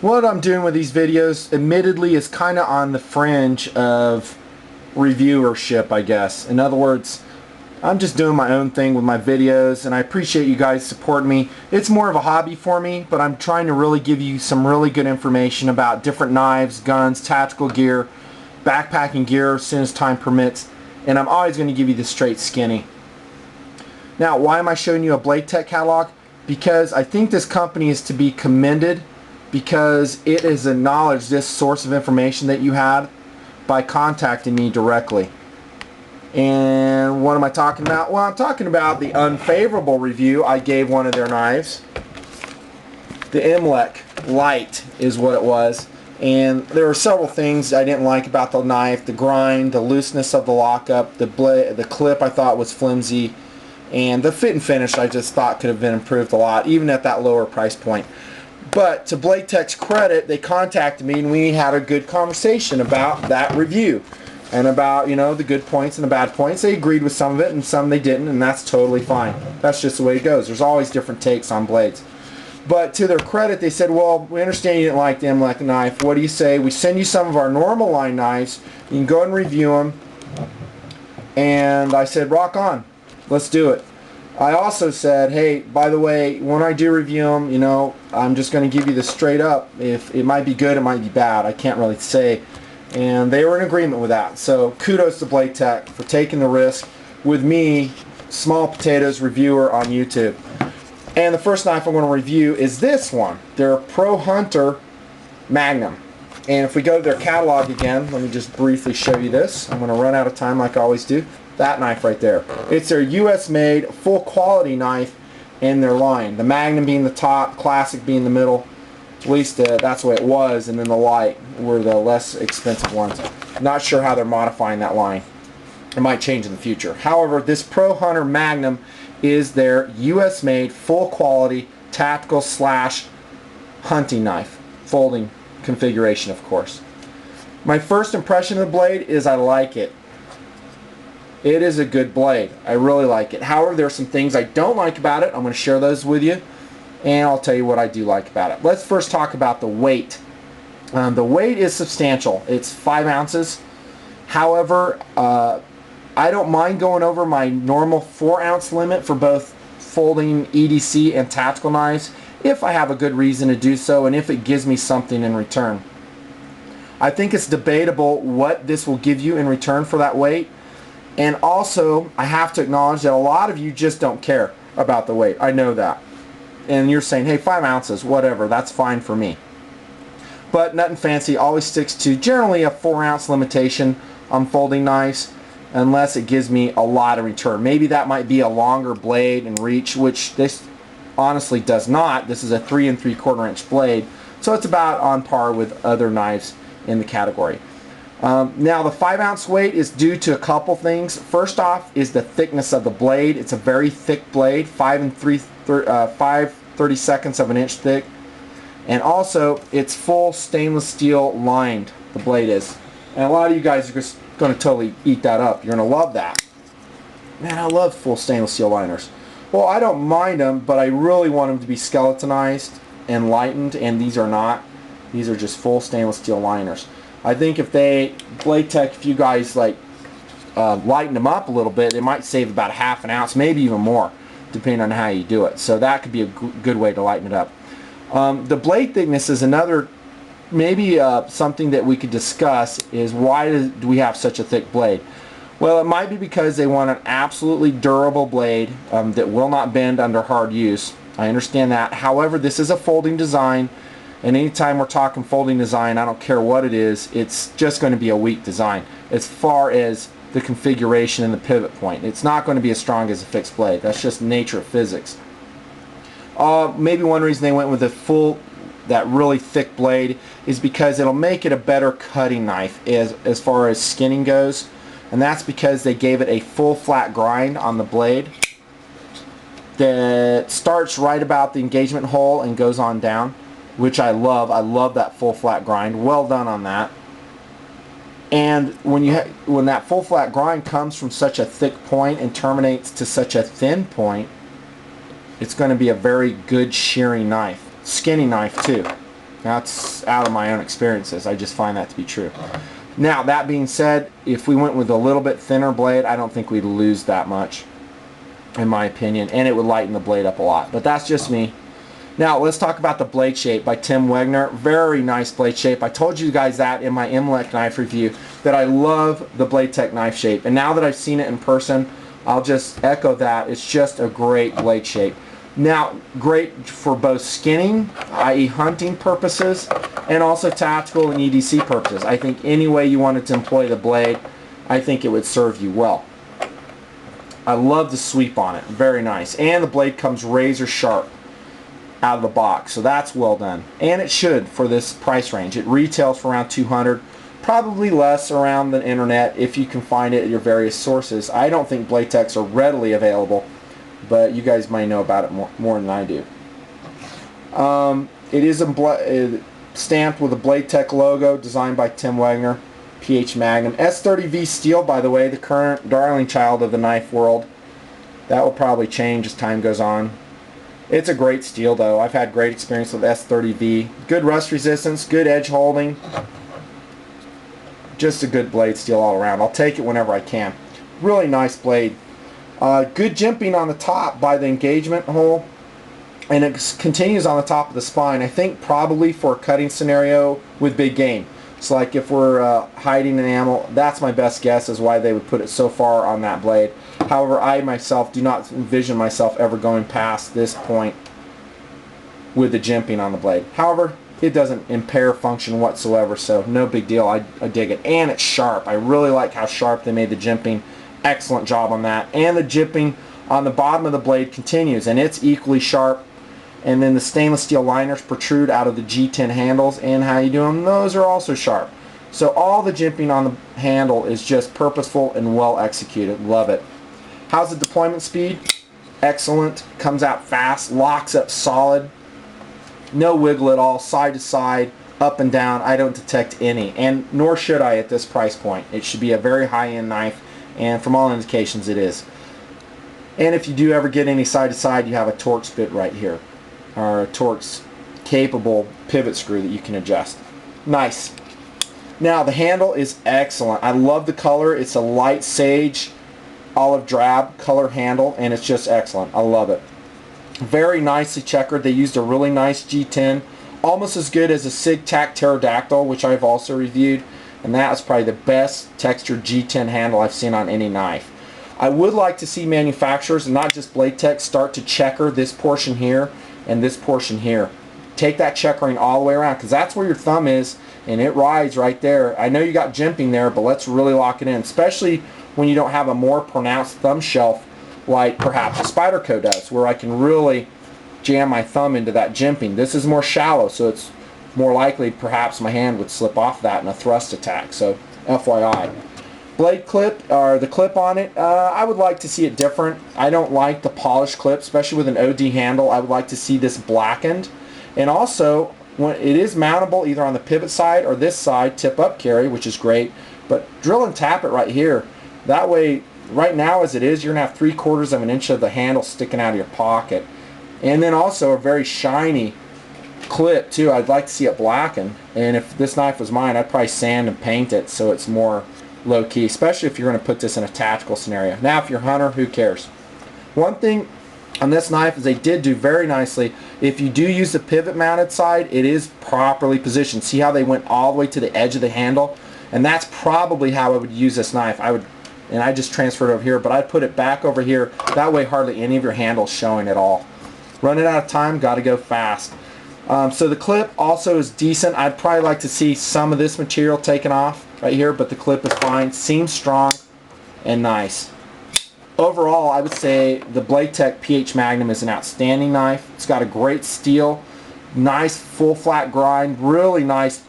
What I'm doing with these videos, admittedly, is kind of on the fringe of reviewership, I guess. In other words, I'm just doing my own thing with my videos, and I appreciate you guys supporting me. It's more of a hobby for me, but I'm trying to really give you some really good information about different knives, guns, tactical gear, backpacking gear as soon as time permits, and I'm always going to give you the straight skinny. Now, why am I showing you a Blade Tech catalog? Because I think this company is to be commended because it has acknowledged this source of information that you had by contacting me directly. And what am I talking about? Well, I'm talking about the unfavorable review I gave one of their knives. The Imlek Light is what it was. And there were several things I didn't like about the knife. The grind, the looseness of the lockup, the clip I thought was flimsy, and the fit and finish I just thought could have been improved a lot, even at that lower price point. But to Blade Tech's credit, they contacted me and we had a good conversation about that review and about, you know, the good points and the bad points. They agreed with some of it and some they didn't, and that's totally fine. That's just the way it goes. There's always different takes on blades. But to their credit, they said, well, we understand you didn't like the Imlek knife. What do you say we send you some of our normal line knives, you can go and review them. And I said, rock on, let's do it. I also said, hey, by the way, when I do review them, you know, I'm just going to give you this straight up. If it might be good, it might be bad. I can't really say. And they were in agreement with that. So kudos to Blade Tech for taking the risk with me, Small Potatoes reviewer on YouTube. And the first knife I'm going to review is this one, their Pro Hunter Magnum. And if we go to their catalog again, let me just briefly show you this. I'm going to run out of time like I always do. That knife right there. It's their US made full quality knife in their line. The Magnum being the top, Classic being the middle. At least that's the way it was, and then the Light were the less expensive ones. Not sure how they're modifying that line. It might change in the future. However, this Pro Hunter Magnum is their US made full quality tactical / hunting knife. Folding configuration, of course. My first impression of the blade is I like it. It is a good blade. I really like it. However, there are some things I don't like about it. I'm going to share those with you, and I'll tell you what I do like about it. Let's first talk about the weight. The weight is substantial. It's 5 ounces. However, I don't mind going over my normal 4-ounce limit for both folding EDC and tactical knives if I have a good reason to do so and if it gives me something in return. I think it's debatable what this will give you in return for that weight. And also, I have to acknowledge that a lot of you just don't care about the weight. I know that. And you're saying, hey, 5 ounces, whatever, that's fine for me. But Nutnfancy always sticks to generally a 4-ounce limitation on folding knives unless it gives me a lot in return. Maybe that might be a longer blade and reach, which this honestly does not. This is a 3 3/4 inch blade, so it's about on par with other knives in the category. Now the 5-ounce weight is due to a couple things. First off is the thickness of the blade. It's a very thick blade, 5 3/32 of an inch thick, and also it's full stainless steel lined. The blade is, and a lot of you guys are just going to totally eat that up. You're going to love that. Man, I love full stainless steel liners. Well, I don't mind them, but I really want them to be skeletonized and lightened, and these are not. These are just full stainless steel liners. I think if Blade Tech, if you guys like lighten them up a little bit, it might save about ½ an ounce, maybe even more, depending on how you do it. So that could be a good way to lighten it up. The blade thickness is another, maybe something that we could discuss, is why do we have such a thick blade? Well, it might be because they want an absolutely durable blade that will not bend under hard use. I understand that. However, this is a folding design. And anytime we're talking folding design, I don't care what it is, it's just going to be a weak design as far as the configuration and the pivot point. It's not going to be as strong as a fixed blade. That's just the nature of physics. Maybe one reason they went with that really thick blade is because it'll make it a better cutting knife as far as skinning goes. And that's because they gave it a full flat grind on the blade that starts right about the engagement hole and goes on down, which I love. I love that full flat grind. Well done on that. And when that full flat grind comes from such a thick point and terminates to such a thin point, it's going to be a very good shearing knife. Skinny knife too. That's out of my own experiences. I just find that to be true. Now, that being said, if we went with a little bit thinner blade, I don't think we'd lose that much, in my opinion, and it would lighten the blade up a lot. But that's just me. Now, let's talk about the blade shape by Tim Wegner. Very nice blade shape. I told you guys that in my Imlek knife review, that I love the Blade Tech knife shape. And now that I've seen it in person, I'll just echo that. It's just a great blade shape. Now, great for both skinning, i.e. hunting purposes, and also tactical and EDC purposes. I think any way you wanted to employ the blade, I think it would serve you well. I love the sweep on it. Very nice. And the blade comes razor sharp out of the box, so that's well done. And it should for this price range. It retails for around $200, probably less around the internet if you can find it at your various sources. I don't think Blade Techs are readily available, but you guys might know about it more than I do. It is stamped with a Blade Tech logo, designed by Tim Wegner, PH Magnum. S30V steel, by the way, the current darling child of the knife world. That will probably change as time goes on. It's a great steel, though. I've had great experience with S30V. Good rust resistance, good edge holding. Just a good blade steel all around. I'll take it whenever I can. Really nice blade. Good jimping on the top by the engagement hole, and it continues on the top of the spine. I think probably for a cutting scenario with big game. It's like if we're hiding an animal, that's my best guess as why they would put it so far on that blade. However, I myself do not envision myself ever going past this point with the jimping on the blade. However, it doesn't impair function whatsoever, so no big deal. I dig it. And it's sharp. I really like how sharp they made the jimping. Excellent job on that. And the jimping on the bottom of the blade continues, and it's equally sharp. And then the stainless steel liners protrude out of the G10 handles, and how you do them, those are also sharp. So all the jimping on the handle is just purposeful and well executed. Love it. How's the deployment speed? Excellent. Comes out fast, locks up solid. No wiggle at all, side to side, up and down. I don't detect any, and nor should I at this price point. It should be a very high-end knife, and from all indications it is. And if you do ever get any side to side, you have a Torx bit right here, or a Torx capable pivot screw that you can adjust. Nice. Now the handle is excellent. I love the color. It's a light sage olive drab color handle, and it's just excellent. I love it. Very nicely checkered. They used a really nice G10, almost as good as a Sig Tac Pterodactyl, which I've also reviewed, and that is probably the best textured G10 handle I've seen on any knife. I would like to see manufacturers, and not just Blade Tech, start to checker this portion here and this portion here. Take that checkering all the way around, because that's where your thumb is, and it rides right there. I know you got jimping there, but let's really lock it in, especially when you don't have a more pronounced thumb shelf like perhaps a Spyderco does, where I can really jam my thumb into that jimping. This is more shallow, so it's more likely perhaps my hand would slip off that in a thrust attack, so FYI. Blade clip, or the clip on it, I would like to see it different. I don't like the polished clip, especially with an OD handle. I would like to see this blackened. And also, when it is mountable either on the pivot side or this side, tip up carry, which is great, but drill and tap it right here. That way, right now as it is, you're going to have 3/4 of an inch of the handle sticking out of your pocket. And then also a very shiny clip too. I'd like to see it blackened, and if this knife was mine, I'd probably sand and paint it so it's more low-key, especially if you're going to put this in a tactical scenario. Now if you're a hunter, who cares? One thing on this knife is they did do very nicely. If you do use the pivot mounted side, it is properly positioned. See how they went all the way to the edge of the handle? And that's probably how I would use this knife. And I just transferred it over here, but I'd put it back over here. That way hardly any of your handle's showing at all. Running out of time, got to go fast. So the clip also is decent. I'd probably like to see some of this material taken off right here, but the clip is fine. Seems strong and nice. Overall, I would say the Blade Tech PH Magnum is an outstanding knife. It's got a great steel, nice full flat grind, really nice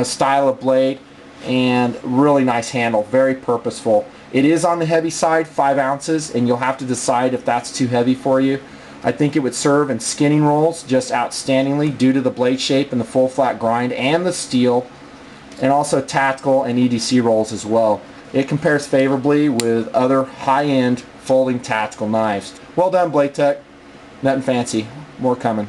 style of blade, and really nice handle, very purposeful. It is on the heavy side, 5 ounces, and you'll have to decide if that's too heavy for you. I think it would serve in skinning rolls just outstandingly due to the blade shape and the full flat grind and the steel, and also tactical and EDC rolls as well. It compares favorably with other high-end folding tactical knives. Well done, Blade Tech. Nutnfancy. More coming.